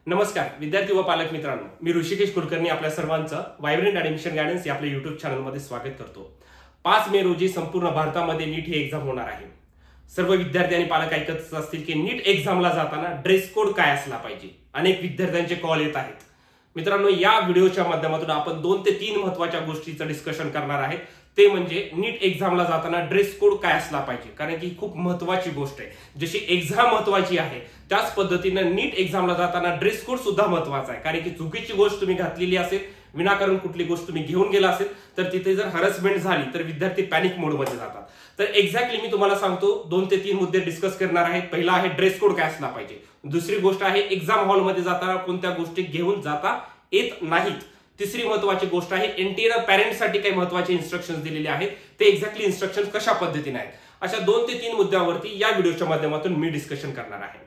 नमस्कार विद्यार्थी व पालक मित्रांनो, मी ऋषिकेश कुलकर्णी आपल्या सर्वांचं व्हायब्रंट ऍडमिशन गायडन्स या आपल्या युट्यूब चॅनलमध्ये स्वागत करतो। 5 मे रोजी संपूर्ण भारतामध्ये नीट ही एक्झाम होणार आहे। सर्व विद्यार्थी आणि पालक ऐकत असतील की नीट एक्झामला जाताना ड्रेस कोड काय असला पाहिजे। अनेक विद्यार्थ्यांचे कॉल येत आहेत। मित्रांनो, या व्हिडिओच्या माध्यमातून आपण 2 ते 3 महत्त्वाच्या गोष्टींचं डिस्कशन करणार आहे। ते म्हणजे नीट एक्झामला जाताना ड्रेस कोड काय असला पाहिजे, कारण की खूप महत्त्वाची गोष्ट आहे। जशी एक्झाम महत्त्वाची आहे त्याच पद्धतीने नीट एक्झामला जाताना ड्रेस कोड सुद्धा महत्त्वाचा आहे। कारण की चुकीची गोष्ट तुम्ही घातलेली असेल, विनाकारण कुठली गोष्ट तुम्ही घेऊन गेला असेल तर तिथे जर हॅरसमेंट झाली तर विद्यार्थी पॅनिक मोडमध्ये जातात। तर एक्झॅक्टली मी तुम्हाला सांगतो 2 ते 3 मुद्दे डिस्कस करणार आहे। पहिला आहे ड्रेस कोड काय असला पाहिजे, दुसरी गोष्ट आहे एक्झाम हॉलमध्ये जाताना कोणत्या गोष्टी घेऊन जाता येत नाहीत, तिसरी महत्त्वाची गोष्ट आहे एनटीए पॅरेंट्ससाठी काही महत्त्वाचे इन्स्ट्रक्शन्स दिलेले आहेत, ते एक्झॅक्टली इन्स्ट्रक्शन्स कशा पद्धतीने आहेत। अशा 2 ते 3 मुद्द्यांवरती या व्हिडिओच्या माध्यमातून मी डिस्कशन करणार आहे।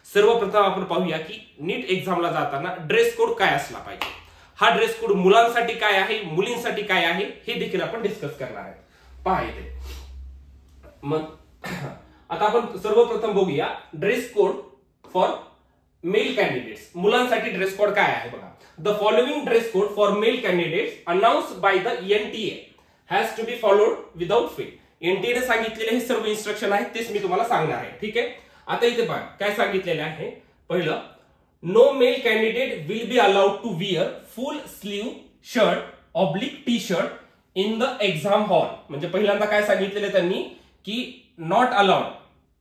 सर्वप्रथम आपण पाहूया की नीट एक्झामला जाताना ड्रेस कोड काय असला पाहिजे। हा ड्रेस कोड मुलांसाठी काय आहे, मुलींसाठी काय आहे हे देखील आपण डिस्कस करणार आहे। पहा इथे मग आता आपण सर्वप्रथम बघूया dress code for male candidates. मुलांसाठी ड्रेस कोड काय आहे बघा। The following dress code for male candidates announced by the NTA has to be followed without fail. NTA ने सांगितलेले हे सर्व इन्स्ट्रक्शन आहेत, तेच मी तुम्हाला सांगणार आहे। ठीक आहे, आता इथे पहा काय सांगितलेलं आहे। पहिलं, no male candidate will be allowed to wear full sleeve shirt oblique T shirt in the exam hall. म्हणजे पहिल्यांदा काय सांगितलेलं त्यांनी की not allowed,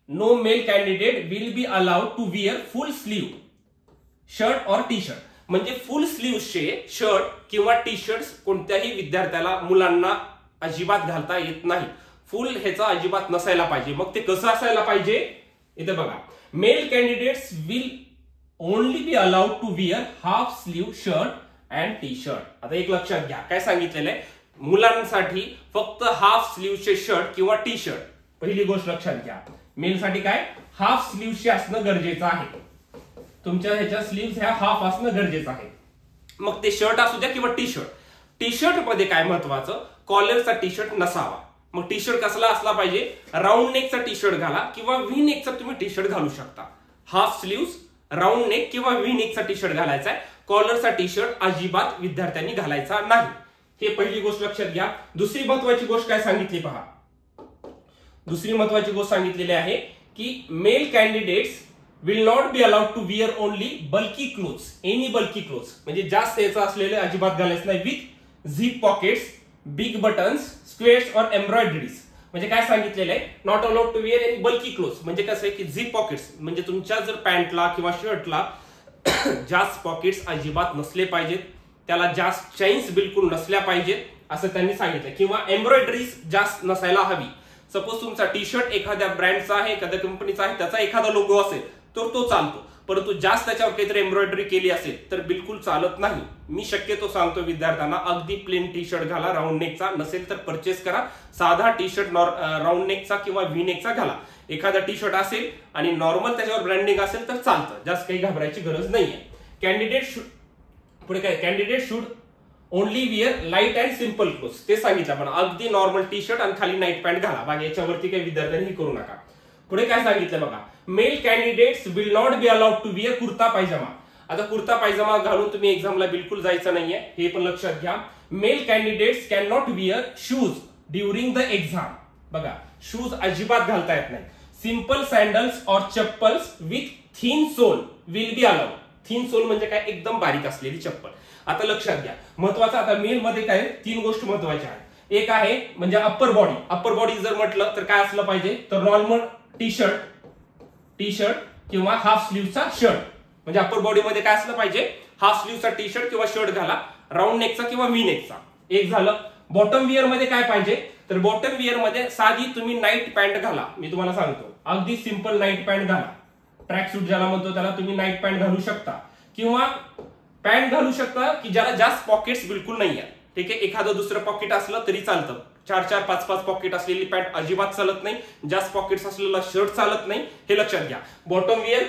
no male candidate will be allowed to wear full sleeve shirt और T shirt. म्हणजे full स्लीव्हचे shirt किंवा टी शर्ट कोणत्याही विद्यार्थ्याला मुलांना अजिबात घालता येत नाही। फुल ह्याचा अजिबात नसायला पाहिजे। मग ते कसं असायला पाहिजे इथे बघा, male candidates will only be allowed to wear half sleeve shirt and T shirt. आता एक लक्षात घ्या काय सांगितलेलं आहे, मुलांसाठी फक्त हाफ स्लीव्हचे शर्ट किंवा टी शर्ट। पहिली गोष्ट लक्षात घ्या, मेलसाठी काय हाफ स्लीव्हचे असणं गरजेचं आहे। तुमच्या ह्याच्या स्लीव्स ह्या हाफ असणं गरजेचं आहे। मग ते शर्ट असू द्या किंवा टी शर्ट। टी शर्ट मध्ये काय महत्वाचं, कॉलरचा टी शर्ट नसावा। मग टी शर्ट कसला असला पाहिजे, राऊंड नेकचा टी शर्ट घाला किंवा व्ही नेकचा तुम्ही टी शर्ट घालू शकता। हाफ स्लीव्स, राऊंड नेक किंवा व्ही नेकचा टी शर्ट घालायचा आहे। कॉलरचा टी शर्ट अजिबात विद्यार्थ्यांनी घालायचा नाही। हे पहिली गोष्ट लक्षात घ्या। दुसरी महत्वाची गोष्ट काय सांगितली पहा, दुसरी महत्वाची गोष्ट सांगितलेली आहे की male candidates will not be allowed to wear only bulky clothes, any bulky clothes. म्हणजे जास्त याचा असलेले अजिबात घालायचं नाही with zip pockets, big buttons, squares और एम्ब्रॉयडरीज। म्हणजे काय सांगितलेलं आहे, not allowed to wear any bulky clothes. म्हणजे कसं आहे की झिप पॉकेट्स म्हणजे तुमच्या जर पॅन्टला किंवा शर्टला जास्त पॉकेट्स अजिबात नसले पाहिजेत, त्याला जास्त चेन्स बिलकुल नसल्या पाहिजेत असं त्यांनी सांगितलं, किंवा एम्ब्रॉयडरीज जास्त नसायला हवी। सपोज तुमचा टी शर्ट एखाद्या ब्रँडचा आहे, एखाद्या कंपनीचा आहे, त्याचा एखादा लोगो असेल तर तो चालतो, परंतु जास्त त्याच्यावर काहीतरी एम्ब्रॉयडरी केली असेल तर बिलकुल चालत नाही। मी शक्यतो सांगतो विद्यार्थ्यांना अगदी प्लेन टी शर्ट घाला, राऊंड नेकचा नसेल तर परचेस करा। साधा टी शर्ट राऊंड नेकचा किंवा व्ही नेकचा घाला। एखादा टी शर्ट असेल आणि नॉर्मल त्याच्यावर ब्रँडिंग असेल तर चालतं, जास्त काही घाबरायची गरज नाहीये। कॅन्डिडेट पुढे काय, candidate should only where light and simple clothes. ते सांगितलं पण अगदी नॉर्मल टी शर्ट आणि खाली नाईट पॅन्ट घाला, बाकी याच्यावरती काही विद्यार्थ्यांनी करू नका। पुढे काय सांगितलं बघा, male candidates will not be allowed to wear kurta pyjama. आता कुर्ता पायजामा घालून तुम्ही एक्झामला बिलकुल जायचं नाहीये, हे पण लक्षात घ्या। Male candidates can not wear shoes during the exam. बघा, शूज अजिबात घालता येत नाही। सिंपल सॅन्डल्स और chappals with thin sole will be allowed. Thin sole म्हणजे काय, एकदम बारीक असलेली चप्पल। आता लक्षात घ्या महत्वाचं, आता मेल मध्ये काय 3 गोष्टी महत्वाच्या आहेत। एक आहे म्हणजे अप्पर बॉडी। अप्पर बॉडी जर म्हटलं तर काय असलं पाहिजे, तर नॉर्मल टी शर्ट किंवा हाफ स्लीव्हचा शर्ट। म्हणजे अप्पर बॉडी मध्ये काय असलं पाहिजे, हाफ स्लीव्हचा टी शर्ट किंवा शर्ट घाला, राऊंड नेकचा किंवा व्ही नेकचा। एक झालं। बॉटम विअर मध्ये काय पाहिजे, तर बॉटम विअर मध्ये साधी तुम्ही नाईट पॅन्ट घाला। मी तुम्हाला सांगतो अगदी सिंपल नाईट पॅन्ट घाला। ट्रॅक सूट ज्याला म्हणतो त्याला तुम्ही नाईट पॅन्ट घालू शकता, किंवा पॅन्ट घालू शकता की ज्याला जास्त पॉकेट्स बिलकुल नाही आहे। ठीक आहे, एखादं दुसरं पॉकेट असलं तरी चालतं। 4-4, 5-5 पॉकेट असलेली पॅन्ट अजिबात चालत नाही, जास्त पॉकेट्स असलेला शर्ट चालत नाही, हे लक्षात घ्या। बॉटम विअर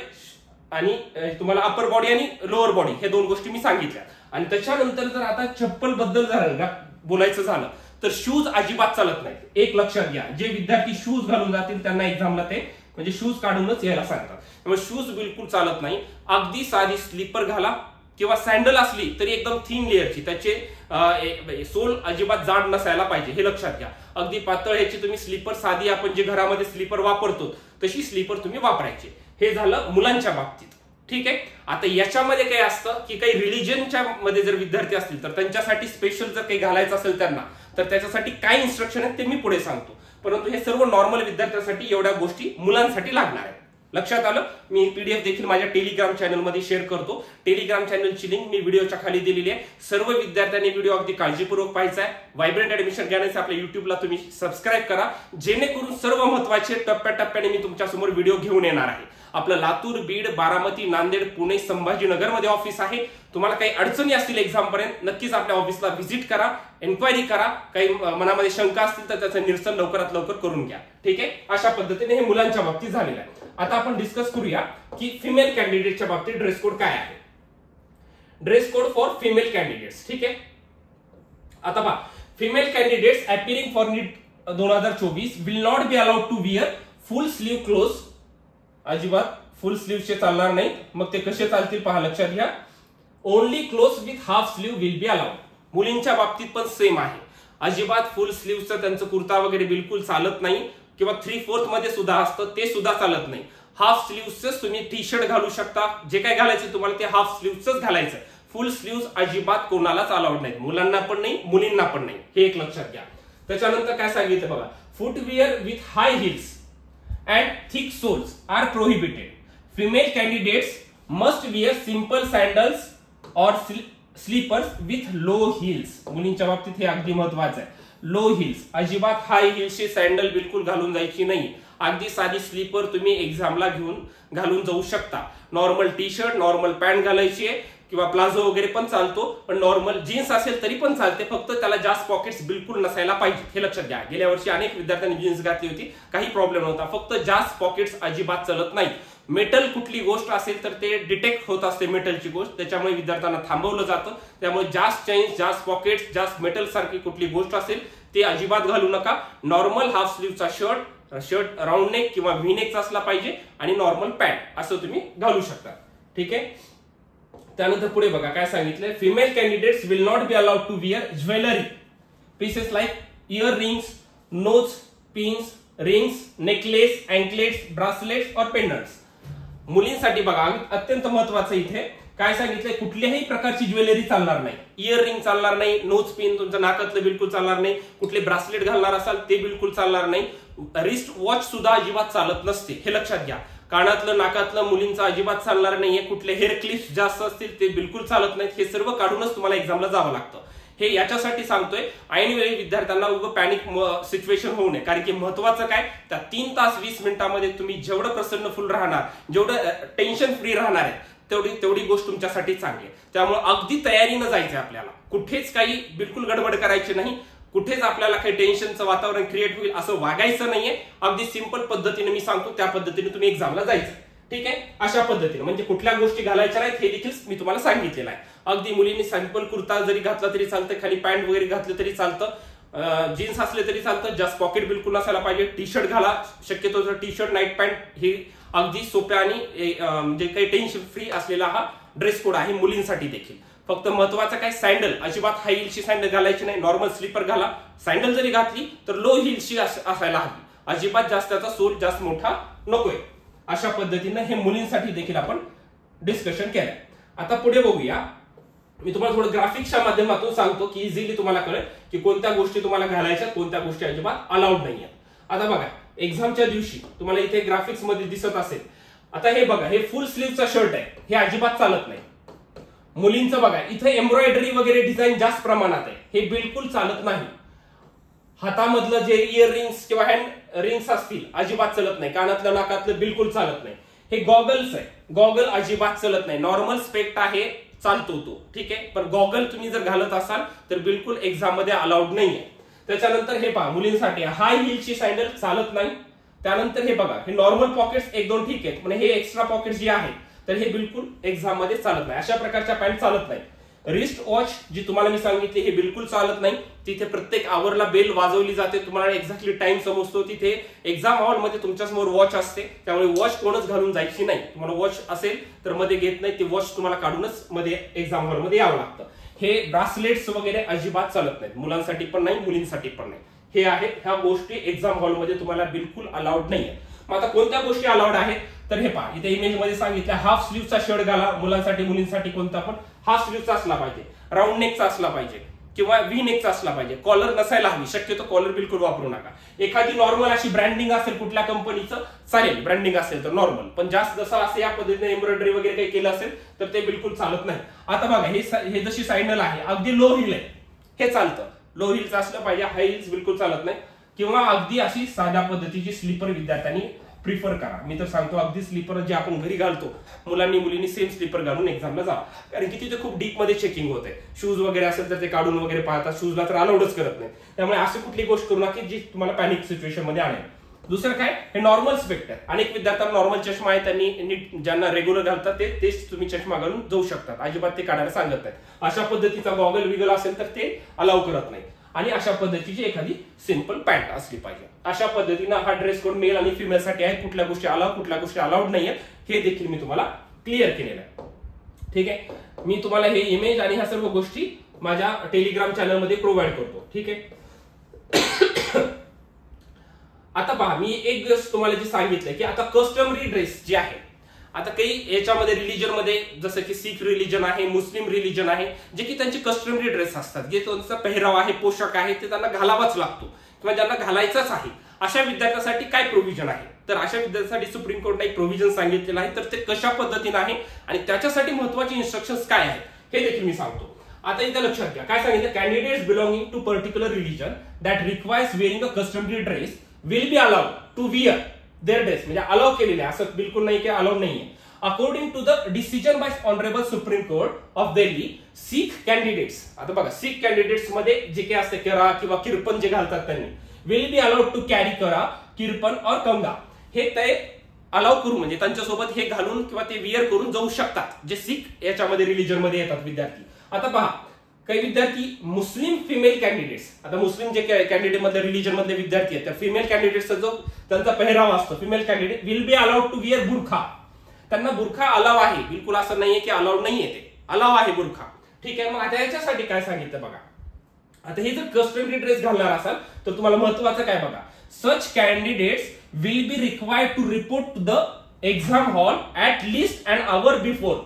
आणि तुम्हाला अप्पर बॉडी आणि लोअर बॉडी हे 2 गोष्टी मी सांगितल्या। आणि त्याच्यानंतर जर आता चप्पल बद्दल बोलायचं झालं तर शूज अजिबात चालत नाही। एक लक्षात घ्या, जे विद्यार्थी शूज घालून जातील त्यांना एक्झामला ते म्हणजे शूज काढूनच यायला सांगतात. त्यामुळे शूज बिलकुल चालत नाही. अगदी साधी स्लीपर घाला किंवा सँडल असली तरी एकदम थिन लेअरची, त्याचे सोल अजिबात जाड नसायला पाहिजे, हे लक्षात घ्या. अगदी पातळ ह्याची तुम्ही स्लीपर, साधी आपण जे घरामध्ये स्लीपर वापरतो तशी स्लीपर तुम्ही वापरायची. हे झालं मुलांच्या बाबतीत. ठीक आहे. आता याच्यामध्ये काय असतं की काही रिलिजनच्या मध्ये जर विद्यार्थी असतील तर त्यांच्यासाठी स्पेशल जर काही घालायचं असेल त्यांना, तर त्याच्यासाठी काय इन्स्ट्रक्शन आहेत ते मी पुढे सांगतो. परंतु हे सर्व नॉर्मल विद्यार्थ्यांसाठी एवढ्या गोष्टी मुलांसाठी लागणार आहेत. लक्षात आलं. मी पीडीएफ देखील माझ्या टेलिग्राम चॅनलमध्ये शेअर करतो. टेलिग्राम चॅनलची लिंक मी व्हिडिओच्या खाली दिलेली आहे. सर्व विद्यार्थ्यांनी व्हिडिओ अगदी काळजीपूर्वक पाहायचा आहे. व्हायब्रंट ऍडमिशन गायडन्स आपल्या युट्यूबला तुम्ही सबस्क्राईब करा, जेणेकरून सर्व महत्त्वाचे टप्प्याटप्प्याने मी तुमच्यासमोर व्हिडिओ घेऊन येणार आहे. आपलं लातूर, बीड, बारामती, नांदेड, पुणे, संभाजीनगर मध्ये ऑफिस आहे. तुम्हाला काही अडचणी असतील एक्झाम पर्यंत, नक्कीच आपल्या ऑफिसला व्हिजिट करा, एन्क्वायरी करा. काही मनामध्ये शंका असतील तर त्याचं निरसन लवकरात लवकर करून घ्या. ठीक आहे. अशा पद्धतीने हे मुलांच्या बाबतीत झालेलं आहे. आता आपण डिस्कस करूया की फिमेल कॅन्डिडेटच्या बाबतीत ड्रेस कोड काय आहे. Dress code for female candidates. ठीक आहे. आता पहा, female candidates appearing for NEET 2024 will not be allowed to wear full sleeve cloth. अजिबात फुल स्लीवचे चालणार नाही. मग ते कसे चालतील पहा, लक्षात घ्या. Only cloth with half slew will be allowed. मुलींच्या बाबतीत पण सेम आहे. अजिबात फुल स्लीवचं त्यांचं कुर्ता वगैरे बिलकुल चालत नाही, किंवा 3/4 मध्ये सुद्धा असतं ते सुद्धा चालत नाही. हाफ स्लीव्हच तुम्ही टी शर्ट घालू शकता. जे काय घालायचं तुम्हाला ते हाफ स्लीव्हच घालायचं. फुल स्लीव्ह अजिबात कोणालाच अलाउड नाही, मुलांना पण नाही, मुलींना पण नाही. हे एक लक्षात घ्या. त्याच्यानंतर काय सांगितलं बघा, footwear with high hills and thick soles are prohibited. Female candidates must wear simple sandals or slippers with low heels. मुलींच्या बाबतीत हे अगदी महत्त्वाचं आहे. लो हिल्स, अजिबात हाय हिल्सची सँडल बिलकुल घालून जायची नाही. अगदी साधी स्लीपर तुम्ही एक्झामला घालून जाऊ शकता. Normal T shirt, normal pant घालायची आहे, किंवा प्लाझो वगैरे पण चालतो, पण नॉर्मल जीन्स असेल तरी पण चालते. फक्त त्याला जास्त पॉकेट्स बिलकुल नसायला पाहिजे, हे लक्षात घ्या. गेल्या वर्षी अनेक विद्यार्थ्यांनी जीन्स घातली होती, काही प्रॉब्लेम नव्हता. फक्त जास्त पॉकेट्स अजिबात चालत नाही. मेटल कुठली गोष्ट असेल तर ते डिटेक्ट होत असते मेटलची गोष्ट, त्याच्यामुळे विद्यार्थ्यांना थांबवलं जातं. त्यामुळे जास्त चेन्स, जास्त पॉकेट्स, जास्त मेटल सारखी कुठली गोष्ट असेल ते अजिबात घालू नका. नॉर्मल हाफ स्लीवचा शर्ट राऊंड नेक किंवा व्ही नेकचा असला पाहिजे, आणि नॉर्मल पॅन्ट असं तुम्ही घालू शकता. ठीक आहे. त्यानंतर पुढे बघा काय सांगितलंय. Female candidates will not be allowed to wear jewellery pieces like earrings, nose pins, rings, necklace, anklets, bracelets और पेंडंट्स. मुलींसाठी बघा अत्यंत महत्वाचं इथे काय सांगितलंय, कुठल्याही प्रकारची ज्वेलरी चालणार नाही. इयर रिंग चालणार नाही, नोज पिन तुमचं नाकातलं बिलकुल चालणार नाही, कुठले ब्रासलेट घालणार असाल ते बिलकुल चालणार नाही. रिस्ट वॉच सुद्धा अजिबात चालत नसते, हे लक्षात घ्या. कानातलं, नाकातलं मुलींचं अजिबात चालणार नाहीये. कुठले हेअर क्लिप्स जास्त असतील ते बिलकुल चालत नाहीत. हे सर्व काढूनच तुम्हाला एक्झामला जावं लागतं. हे याच्यासाठी सांगतोय, ऐनवेळी विद्यार्थ्यांना उगाच पॅनिक सिच्युएशन होऊ नये. कारण की महत्वाचं काय, त्या 3 तास 20 मिनिटांमध्ये तुम्ही जेवढं प्रसन्न फुल राहणार, जेवढं टेन्शन फ्री राहणार आहे, तेवढी गोष्ट तुमच्यासाठी चांगली आहे. त्यामुळे अगदी तयारीनं जायचंय आपल्याला. कुठेच काही बिलकुल गडबड करायची नाही. कुठेच आपल्याला काही टेन्शनचं वातावरण क्रिएट होईल असं वागायचं नाहीये. अगदी सिंपल पद्धतीने मी सांगतो त्या पद्धतीने तुम्ही एक्झामला जायचं. ठीक आहे. अशा पद्धतीने म्हणजे कुठल्या गोष्टी घालायच्या नाहीत हे देखील मी तुम्हाला सांगितलेलं आहे. अगदी मुलींनी सिंपल कुर्ता जरी घातला तरी चालतं, खाली पॅन्ट वगैरे घातलं तरी चालतं, जीन्स असले तरी चालतं, जास्त पॉकेट बिलकुल नसायला पाहिजे. टी शर्ट घाला शक्यतो, जर टी शर्ट, नाईट पॅन्ट हे अगदी सोप्या आणि म्हणजे काही टेन्शन फ्री असलेला हा ड्रेस कोड आहे मुलींसाठी देखील. फक्त महत्वाचं काय, सँडल अजिबात हाय हिलची सँडल घालायची नाही, नॉर्मल स्लीपर घाला. सँडल जरी घातली तर लो हिलची असायला हवी. अजिबात जास्त त्याचा सोल जास्त मोठा नकोय. अशा पद्धतीने हे मुलींसाठी देखील आपण डिस्कशन केलंय. आता पुढे बघूया. मी तुम्हाला थोडं ग्राफिक्सच्या माध्यमातून सांगतो की इझिली तुम्हाला कळेल की कोणत्या गोष्टी तुम्हाला घालायच्या, कोणत्या गोष्टी अजिबात अलाउड नाहीये. आता बघा, एक्झामच्या दिवशी तुम्हाला इथे ग्राफिक्स मध्ये दिसत असेल. आता हे बघा, हे फुल स्लीवचा शर्ट आहे, हे अजिबात चालत नाही. मुलींचं बघा, इथे एम्ब्रॉयडरी वगैरे डिझाईन जास्त प्रमाणात आहे, हे बिलकुल चालत नाही. हातामधलं जे इयर रिंग्स किंवा हँड रिंग्स असतील अजिबात चालत नाही. कानातलं, नाकातलं बिलकुल चालत नाही. हे गॉगल्स आहे, गॉगल अजिबात चालत नाही. नॉर्मल स्पेक्ट आहे, चालतो तो, ठीक आहे. पण गॉगल तुम्ही जर घालत असाल तर बिलकुल एक्झाम मध्ये अलाउड नाहीये. त्याच्यानंतर हे पहा, मुलींसाठी हाय हिलची सँडल चालत नाही. त्यानंतर हे बघा, हे नॉर्मल पॉकेट्स 1-2 ठीक आहेत, पण हे एक्स्ट्रा पॉकेट्स जे आहेत तर हे बिलकुल एक्झाम मध्ये चालत नाही. अशा प्रकारच्या पॅन्ट चालत नाही. रिस्ट वॉच जी तुम्हाला मी सांगितली हे बिलकुल चालत नाही. तिथे प्रत्येक आवरला बेल वाजवली जाते, तुम्हाला एक्झॅक्टली टाइम समजतो. तिथे एक्झाम हॉलमध्ये तुमच्यासमोर वॉच असते, त्यामुळे वॉच कोणच घालून जायची नाही. तुम्हाला वॉच असेल तर मध्ये घेत नाही, ते वॉच तुम्हाला काढूनच मध्ये एक्झाम हॉलमध्ये यावं लागतं. हे ब्रासलेट्स वगैरे अजिबात चालत नाहीत, मुलांसाठी पण नाही मुलींसाठी पण नाही. हे आहे, ह्या गोष्टी एक्झाम हॉलमध्ये तुम्हाला बिलकुल अलाउड नाहीये. मग आता कोणत्या गोष्टी अलाउड आहेत तर हे पहा, इथे इमेज मध्ये सांगितलं हाफ स्लीवचा शर्ट घाला, मुलांसाठी मुलींसाठी कोणता पण हाफ स्लीवचा असला पाहिजे, राऊंड नेकचा असला पाहिजे किंवा व्ही नेकचा असला पाहिजे. कॉलर नसायला हवी, शक्यतो कॉलर बिलकुल वापरू नका. एखादी नॉर्मल अशी ब्रँडिंग असेल कुठल्या कंपनीचं चालेल, ब्रँडिंग असेल तर नॉर्मल, पण जास्त जसं असं या पद्धतीने एम्ब्रॉयडरी वगैरे काही केलं असेल तर ते बिलकुल चालत नाही. आता बघा हे जशी सायनल आहे अगदी लो हिल आहे, हे चालतं. लो हिलचं असलं पाहिजे, हाय हिल्स बिलकुल चालत नाही. किंवा अगदी अशी साध्या पद्धतीची स्लीपर विद्यार्थ्यांनी प्रिफर करा. मी तर सांगतो अगदी स्लीपर जे आपण घरी घालतो, मुलांनी सेम स्लीपर घालून एक्झामला जा, कारण की तिथे खूप डीप मध्ये चेकिंग होते. शूज वगैरे असेल तर ते काढून वगैरे पाहतात, शूजला तर अलाउडच करत नाही. त्यामुळे अशी कुठली गोष्ट करू नका जी तुम्हाला पॅनिक सिच्युएशन मध्ये आणेल. दुसरं काय, हे नॉर्मल स्पेक्ट आहे. अनेक विद्यार्थ्यांना नॉर्मल चष्मा आहे, त्यांनी नीट ज्यांना रेग्युलर घालतात तेच तुम्ही चष्मा घालून जाऊ शकतात, अजिबात ते काढायला सांगत नाहीत. अशा पद्धतीचा गॉगल विगल असेल तर ते अलाउ करत नाही. आणि अशा पद्धतीची एखादी सिंपल पॅन्ट असली पाहिजे. अशा पद्धतीनं हा ड्रेस कोड मेल आणि फिमेल साठी आहे. कुठल्या गोष्टी अलाउड कुठल्या गोष्टी अलाउड नाहीये हे देखील मी तुम्हाला क्लिअर केलेलं आहे. ठीक आहे, मी तुम्हाला हे इमेज आणि ह्या सर्व गोष्टी माझ्या टेलिग्राम चॅनलमध्ये प्रोव्हाइड करतो. ठीक आहे, आता पहा, मी एक दिवस तुम्हाला जे सांगितलं की आता कस्टमरी ड्रेस जे आहे, आता काही याच्यामध्ये रिलीजन मध्ये जसं की सिख रिलीजन आहे, मुस्लिम रिलीजन आहे, जे की त्यांचे कस्टमरी ड्रेस असतात, जे त्यांचा पेहराव आहे, पोशाख आहे, ते त्यांना घालावाच लागतो किंवा ज्यांना घालायचाच आहे. अशा विद्यार्थ्यांसाठी काय प्रोव्हिजन आहे तर अशा विद्यार्थ्यांसाठी सुप्रीम कोर्टने एक प्रोव्हिजन सांगितलेलं आहे. तर ते कशा पद्धतीने आहे आणि त्याच्यासाठी महत्वाचे इन्स्ट्रक्शन्स काय आहेत हे देखील मी सांगतो. आता इथे लक्षात घ्या, काय सांगितलं, candidates belonging to particular religion that requires wearing a customary dress will be allowed to wear their dress. म्हणजे अलाउ केलेले आहे, असं बिलकुल नाही की अलाउड नाहीये. According to the decision by honourable Supreme Court of Delhi, Sikh candidates, आता बघा सिख कॅन्डिडेट्स मध्ये जे काही असते करा किंवा किरपन जे घालतात त्यांनी will be allowed to carry करा, किरपन और कंगा, हे ते अलाउ करू म्हणजे त्यांच्यासोबत हे घालून किंवा ते विअर करून जाऊ शकतात जे सिख याच्यामध्ये रिलीजन मध्ये येतात विद्यार्थी. आता पहा, काही विद्यार्थी मुस्लिम फिमेल कॅन्डिडेट्स, आता मुस्लिम जे कॅन्डिडेट मधले रिलीजन मधले विद्यार्थी आहेत त्या फिमेल कॅन्डिडेटचा जो त्यांचा पेहराव असतो, female candidate will be allowed to wear burqa. त्यांना बुरखा अलाव आहे, बिलकुल असं नाहीये की अलाउड नाहीये, ते अलाव आहे बुरखा. ठीक आहे, मग आता याच्यासाठी काय सांगितलं बघा, आता हे जर कस्टमरी ड्रेस घालणार असाल तर तुम्हाला महत्वाचं काय बघा, such candidates will be required to report to the exam hall at least an hour before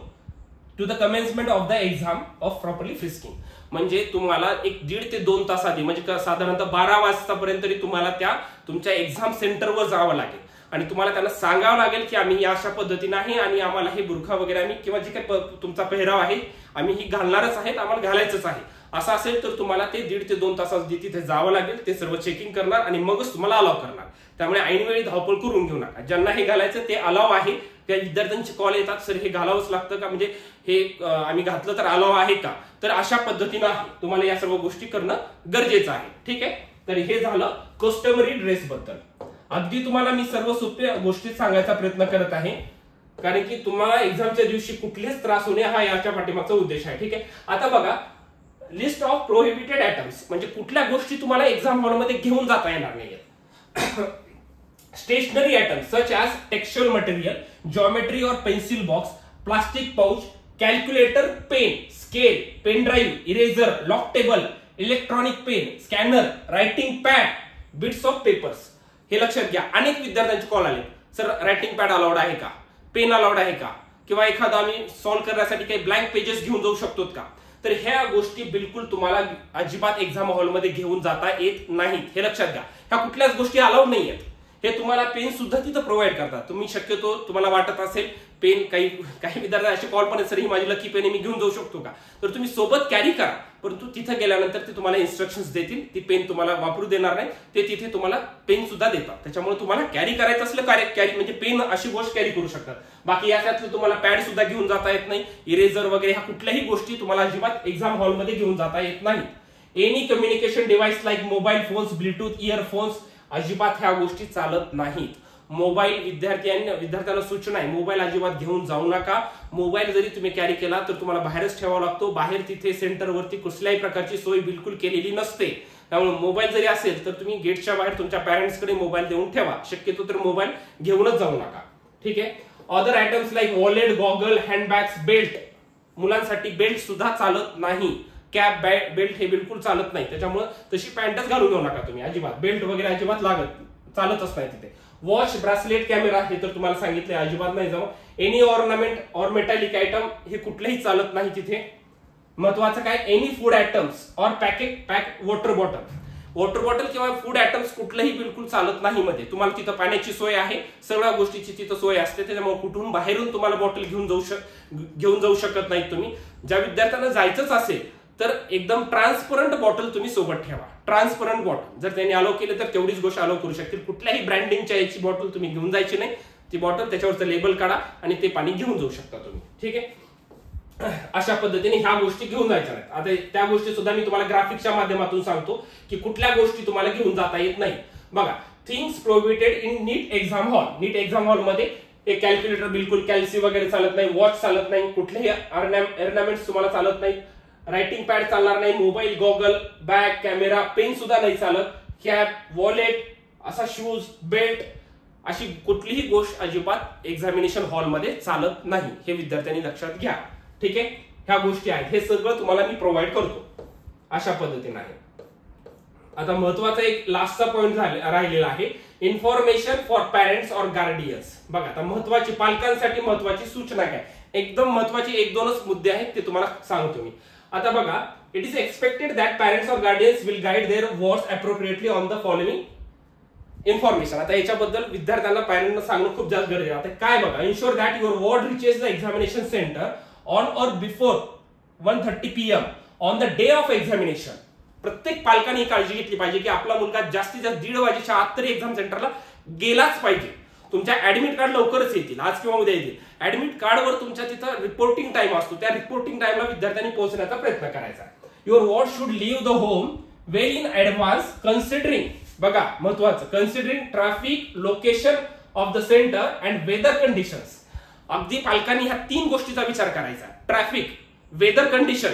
to the commencement of the exam of properly frisking. म्हणजे तुम्हाला 1.5 ते 2 तास आधी, म्हणजे साधारणतः 12 वाजतापर्यंत तरी तुम्हाला त्या तुमच्या एक्झाम सेंटरवर जावं लागेल आणि तुम्हाला त्यांना सांगावं लागेल की आम्ही या अशा पद्धतीने आहे आणि आम्हाला हे बुरखा वगैरे आम्ही किंवा जे काही तुमचा पेहराव आहे आम्ही ही घालणारच आहेत, आम्हाला घालायचंच आहे. असं असेल तर तुम्हाला ते 1.5 ते 2 तास तिथे जावं लागेल, ते सर्व चेकिंग करणार आणि मगच तुम्हाला अलाव करणार. त्यामुळे ऐनवेळी धावपळ करून घेऊ नका. ज्यांना हे घालायचं ते अलाव आहे, त्या विद्यार्थ्यांचे कॉल येतात, सर हे घालावंच लागतं का, म्हणजे हे आम्ही घातलं तर अलाव आहे का, तर अशा पद्धतीनं तुम्हाला या सर्व गोष्टी करणं गरजेचं आहे. ठीक आहे, तर हे झालं कस्टमरी ड्रेस बद्दल. अगदी तुम्हाला मी सर्व सोप्या गोष्टी सांगायचा प्रयत्न करत आहे, कारण की तुम्हाला एक्झामच्या दिवशी कुठलेच त्रास होणे हा याच्या पाठीमागचा उद्देश आहे. ठीक आहे, आता बघा, लिस्ट ऑफ प्रोहिबिटेड आयटम्स, म्हणजे कुठल्या गोष्टी तुम्हाला एक्झाम हॉलमध्ये घेऊन जाता येणार नाहीये. Stationery items such as textual material, geometry और pencil box, plastic pouch, calculator, pen, scale, pen drive, eraser, log table, electronic pen, scanner, writing pad, bits of papers. हे लक्षात घ्या, अनेक विद्यार्थ्यांचे कॉल आले, सर रायटिंग पॅड अलाउड आहे का, pen allowed आहे का, किंवा एखादा आम्ही सॉल्व्ह करण्यासाठी काही ब्लँक पेजेस घेऊन जाऊ शकतो का. तर ह्या गोष्टी बिलकुल तुम्हाला अजिबात एक्झाम हॉलमध्ये घेऊन जाता येत नाहीत, हे लक्षात घ्या. ह्या कुठल्याच गोष्टी अलाउड नाही आहेत. हे तुम्हाला पेन सुद्धा तिथं प्रोव्हाइड करतात. तुम्ही शक्यतो तुम्हाला वाटत असेल पेन, काही विद्यार्थी असे कॉल पण सर ही माझी लकी पेन आहे मी घेऊन जाऊ शकतो का, तर तुम्ही सोबत कॅरी करा, परंतु तिथे गेल्यानंतर ते तुम्हाला इन्स्ट्रक्शन्स देतील, ती पेन तुम्हाला वापरू देणार नाही, ते तिथे तुम्हाला पेन सुद्धा देतात. त्याच्यामुळे तुम्हाला कॅरी करायचं असलं कॅरी, म्हणजे पेन अशी गोष्ट कॅरी करू शकतात. बाकी याच्यातलं तुम्हाला पॅड सुद्धा घेऊन जाता येत नाही, इरेजर वगैरे ह्या कुठल्याही गोष्टी तुम्हाला अजिबात एक्झाम हॉलमध्ये घेऊन जाता येत नाही. Any communication device like mobile phones, Bluetooth, earphones, अजिबात ह्या गोष्टी चालत नाहीत. मोबाईल विद्यार्थ्यांना सूचना आहे, मोबाईल अजिबात घेऊन जाऊ नका. मोबाईल जरी तुम्ही कॅरी केला तर तुम्हाला बाहेरच ठेवावा लागतो. बाहेर तिथे सेंटरवरती कुठल्याही प्रकारची सोय बिलकुल केलेली नसते. त्यामुळे मोबाईल जरी असेल तर तुम्ही गेटच्या बाहेर तुमच्या पॅरेंट्सकडे मोबाईल देऊन ठेवा. शक्यतो तर मोबाईल घेऊनच जाऊ नका. ठीक आहे. Other items like wallet, goggle, handbags, belt, मुलांसाठी बेल्ट सुद्धा चालत नाही. कॅप, बेल्ट हे बिलकुल चालत नाही. त्याच्यामुळे तशी पॅन्टच घालून घेऊ नका तुम्ही अजिबात. बेल्ट वगैरे अजिबात चालतच नाही तिथे. वॉच, ब्रासलेट, कॅमेरा हे तर तुम्हाला सांगितले अजिबात नाही जाऊ. Any ornament or metallic item हे कुठलेही चालत नाही तिथे. महत्वाचं काय, any food items or water bottle किंवा फूड आयटम्स कुठलेही बिलकुल चालत नाही मध्ये. तुम्हाला तिथं पाण्याची सोय आहे, सगळ्या गोष्टीची तिथं सोय असते. त्याच्यामुळे कुठून बाहेरून तुम्हाला बॉटल घेऊन जाऊ शकत नाही तुम्ही. ज्या विद्यार्थ्यांना जायचंच असेल तर एकदम ट्रान्सपरंट बॉटल तुम्ही सोबत ठेवा. ट्रान्सपरंट बॉटल जर त्यांनी अलाउ केलं तर तेवढीच गोष्ट अलाउ करू शकतील. कुठल्याही ब्रँडिंगच्या याची बॉटल तुम्ही घेऊन जायची नाही. ती बॉटल त्याच्यावरचं लेबल काढा आणि ते पाणी घेऊन जाऊ शकता तुम्ही. ठीक आहे. अशा पद्धतीने ह्या गोष्टी घेऊन जायच्या नाहीत. आता त्या गोष्टी सुद्धा मी तुम्हाला ग्राफिक्सच्या माध्यमातून सांगतो की कुठल्या गोष्टी तुम्हाला घेऊन जाता येत नाही. बघा, things prohibited in NEET exam hall. NEET exam hall मध्ये एक कॅल्क्युलेटर बिलकुल, कॅल्सी वगैरे चालत नाही, वॉच चालत नाही, कुठलेही ऑर्नामेंट्स तुम्हाला चालत नाही, रायटिंग पॅड चालणार नाही, mobile, goggle, bag, camera, pen सुद्धा नाही चालत, कॅप, वॉलेट, असा शूज, बेल्ट अशी कुठलीही गोष्ट अजिबात एक्झामिनेशन हॉलमध्ये चालत नाही. हे विद्यार्थ्यांनी लक्षात घ्या. ठीक आहे. ह्या गोष्टी आहेत, हे सगळं तुम्हाला मी प्रोव्हाइड करतो अशा पद्धतीने आहे. आता महत्वाचा एक लास्टचा पॉइंट राहिलेला आहे, information for parents or guardian's. बघा, आता महत्वाची पालकांसाठी महत्वाची सूचना काय, एकदम महत्वाचे 1-2च मुद्दे आहेत ते तुम्हाला सांगतो मी. आता बघा, it is expected that parents or guardians will guide their wards appropriately on the following information. आता याच्याबद्दल विद्यार्थ्यांना पॅरेंटना सांगणं खूप जास्त गरजेचं आहे. आता काय बघा, ensure that your ward reaches the examination centre on or before 1:30 PM on the day of examination. प्रत्येक पालकांनी काळजी घेतली पाहिजे की आपला मुलगा जास्तीत जास्त 1:30 वाजेच्या आत तरी एक्झाम सेंटरला गेलाच पाहिजे. तुमच्या ऍडमिट कार्ड लवकरच येतील, आज किंवा उद्या येतील. ऍडमिट कार्डवर तुमच्या तिथं रिपोर्टिंग टाइम असतो, त्या रिपोर्टिंग टाइमला विद्यार्थ्यांनी पोहोचण्याचा प्रयत्न करायचा. Your ward should leave the home well in advance considering, बघा महत्वाचं, considering traffic, location of the centre and weather conditions. अगदी पालकांनी ह्या 3 गोष्टीचा विचार करायचा. ट्रॅफिक, वेदर कंडिशन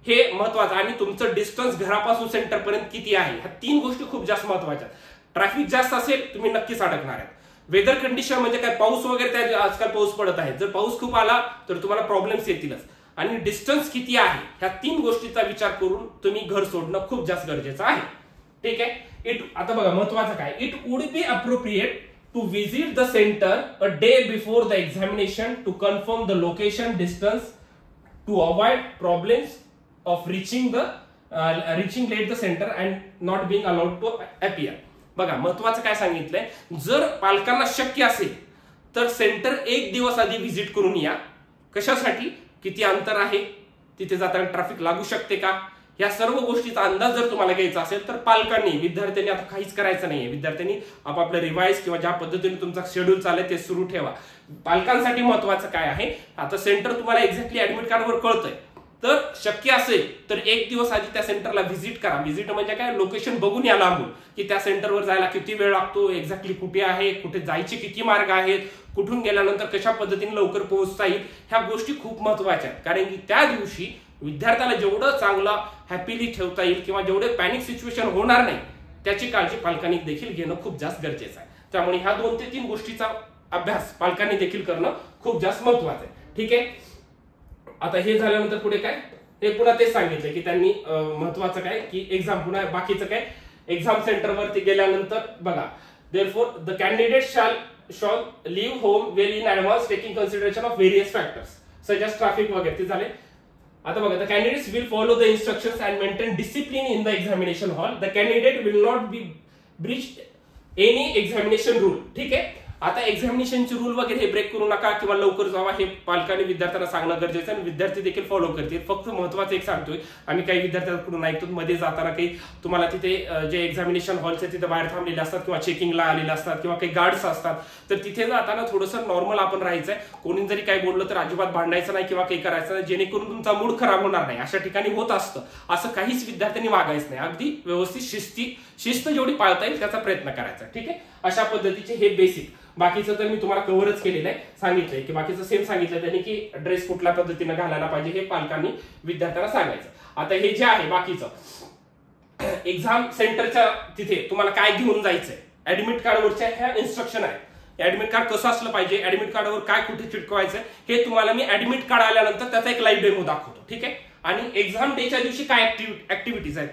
हे महत्वाचं, आणि तुमचं डिस्टन्स घरापासून सेंटर पर्यंत किती आहे, ह्या 3 गोष्टी खूप जास्त महत्वाच्या. ट्रॅफिक जास्त असेल तुम्ही नक्कीच अडकणार आहे. वेदर कंडिशन म्हणजे काय, पाऊस वगैरे, त्या आजकाल पाऊस पडत आहे, जर पाऊस खूप आला तर तुम्हाला प्रॉब्लेम्स येतीलच. आणि डिस्टन्स किती आहे, ह्या 3 गोष्टीचा विचार करून तुम्ही घर सोडणं खूप जास्त गरजेचं आहे. ठीक आहे. आता बघा महत्वाचं काय, it would be appropriate to visit the center a day before the examination to confirm the location, distance, to avoid problems of reaching late the center and not being allowed to appear. बघा महत्वाचं काय सांगितलंय, जर पालकांना शक्य असेल तर centre 1 दिवस आधी व्हिजिट करून या. कशासाठी, किती अंतर आहे, तिथे जाताना ट्रॅफिक लागू शकते का, या सर्व गोष्टीचा अंदाज जर तुम्हाला घ्यायचा असेल तर पालकांनी, विद्यार्थ्यांनी आता काहीच करायचं नाहीये. विद्यार्थ्यांनी आपापलं रिवाइज किंवा ज्या पद्धतीने तुमचा शेड्यूल चालेल ते सुरू ठेवा. पालकांसाठी महत्वाचं काय आहे, आता सेंटर तुम्हाला एक्झॅक्टली ऍडमिट कार्डवर कळतंय, तर शक्य असेल तर 1 दिवस आधी त्या सेंटरला व्हिजिट करा. व्हिजिट म्हणजे काय, लोकेशन बघून या लांबून की त्या सेंटरवर जायला किती वेळ लागतो, एक्झॅक्टली कुठे आहे, कुठे जायचे किती मार्ग आहेत, कुठून गेल्यानंतर कशा पद्धतीने लवकर पोहोचता येईल, ह्या गोष्टी खूप महत्वाच्या आहेत. कारण की त्या दिवशी विद्यार्थ्याला जेवढं चांगलं हॅपीली ठेवता येईल किंवा जेवढे पॅनिक सिच्युएशन होणार नाही त्याची काळजी पालकांनी देखील घेणं खूप जास्त गरजेचं आहे. त्यामुळे ह्या 2 ते 3 गोष्टीचा अभ्यास पालकांनी देखील करणं खूप जास्त महत्वाचं आहे. ठीक आहे. आता हे झाल्यानंतर पुढे काय, ते पुन्हा तेच सांगितलं की त्यांनी महत्वाचं काय की एक्झाम, पुन्हा बाकीचं काय, एक्झाम सेंटरवरती गेल्यानंतर बघा, therefore the candidate shall leave home well in advance taking consideration of various factors such as traffic वगैरे. ते झाले. आता बघा, the candidates will follow the instructions and maintain discipline in the examination hall. The candidate will not be breach any examination rule. ठीक आहे. आता एक्झामिनेशनचे rule वगैरे हे ब्रेक करू नका किंवा लवकर जावा, हे पालकांनी विद्यार्थ्यांना सांगणं गरजेचं आहे. विद्यार्थी देखील फॉलो करतील. फक्त महत्वाचं एक सांगतोय, आम्ही काही विद्यार्थ्यांकडून ऐकतो मध्ये जाताना काही तुम्हाला तिथे जे एक्झामिनेशन हॉलचे तिथे बाहेर थांबलेले असतात किंवा चेकिंगला आलेले असतात किंवा काही गार्ड्स असतात, तर तिथे जाताना थोडंसं नॉर्मल आपण राहायचंय. कोणी जरी काही बोललं तर अजिबात भांडायचं नाही किंवा काही करायचं नाही, जेणेकरून तुमचा मूड खराब होणार नाही. अशा ठिकाणी होत असतं, असं काहीच विद्यार्थ्यांनी वागायचं नाही. अगदी व्यवस्थित शिस्त जेवढी पाळता येईल त्याचा प्रयत्न करायचा. ठीक आहे. अशा पद्धतीचे हे बेसिक. बाकीचं तर मी तुम्हाला कव्हरच केलेलं आहे, सांगितलंय की बाकीचं सेम सांगितलं त्यांनी की ड्रेस कुठल्या पद्धतीने घालायला पाहिजे हे पालकांनी विद्यार्थ्यांना सांगायचं. आता हे जे आहे बाकीचं एक्झाम सेंटरच्या तिथे तुम्हाला काय घेऊन जायचंय, ऍडमिट कार्डवरच्या ह्या इन्स्ट्रक्शन आहे. ऍडमिट कार्ड कसं असलं पाहिजे, ऍडमिट कार्डवर काय कुठे चिटकवायचं हे तुम्हाला मी ऍडमिट कार्ड आल्यानंतर त्याचा एक लाईव्ह डेमो दाखवतो. ठीक आहे. आणि एक्झाम डेच्या दिवशी काय ऍक्टिव्हिटीज आहेत,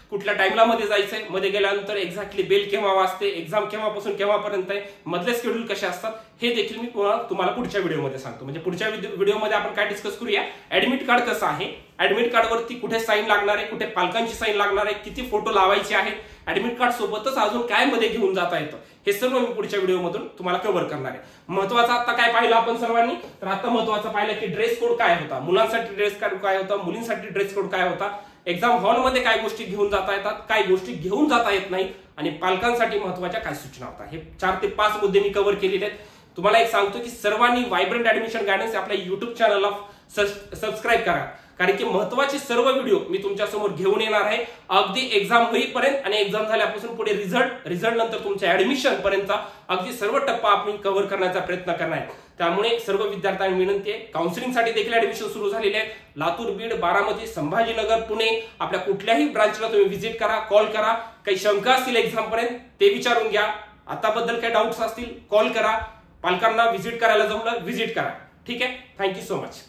कुठल्या टाइमला मध्ये जायचंय, मध्ये गेल्यानंतर एक्झॅक्टली बेल केव्हा वाजते, एक्झाम केव्हापासून केव्हापर्यंत आहे, मधले शेड्यूल कसे असतात हे देखील मी तुम्हाला पुढच्या व्हिडिओमध्ये सांगतो. म्हणजे पुढच्या व्हिडिओमध्ये आपण काय डिस्कस करूया, ऍडमिट कार्ड कसं आहे, ऍडमिट कार्डवरती कुठे साईन लागणार आहे, कुठे पालकांची साईन लागणार आहे, किती फोटो लावायचे आहेत, ऍडमिट कार्ड सोबतच अजून काय मध्ये घेऊन जाता येतं हे सर्व मी पुढच्या व्हिडिओमधून तुम्हाला कव्हर करणार आहे. महत्वाचं आता काय पाहिलं आपण सर्वांनी, तर आता महत्वाचं पाहिलं की ड्रेस कोड काय होता, मुलांसाठी ड्रेस कोड काय होता, मुलींसाठी ड्रेस कोड काय होता, एक्झाम हॉलमध्ये काय गोष्टी घेऊन जाता येतात, काय गोष्टी घेऊन जाता येत नाही, आणि पालकांसाठी महत्वाच्या काय सूचना होतात. हे 4 ते 5 मुद्दे मी कव्हर केलेले आहेत. तुम्हाला एक सांगतो की सर्वांनी व्हायब्रंट ऍडमिशन गायडन्स आपल्या युट्यूब चॅनलला सबस्क्राईब करा, कारण की महत्वाचे सर्व व्हिडिओ मी तुमच्या समोर घेऊन येणार आहे अगदी एक्झाम होईपर्यंत आणि एक्झाम झाल्यापासून पुढे रिझल्ट नंतर तुमच्या ऍडमिशन पर्यंत अगदी सर्व टप्पा आपण कव्हर करण्याचा प्रयत्न करणार आहे. त्यामुळे सर्व विद्यार्थ्यांना विनंती आहे, काउन्सिलिंगसाठी देखील ऍडमिशन सुरू झालेले आहे. लातूर, बीड, बारामती, संभाजीनगर, पुणे आपल्या कुठल्याही ब्रांचला तुम्ही व्हिजिट करा, कॉल करा. काही शंका असतील एक्झाम पर्यंत ते विचारून घ्या, आताबद्दल काही डाऊट्स असतील कॉल करा, पालकांना व्हिजिट करायला जमलं व्हिजिट करा. ठीक आहे. Thank you so much.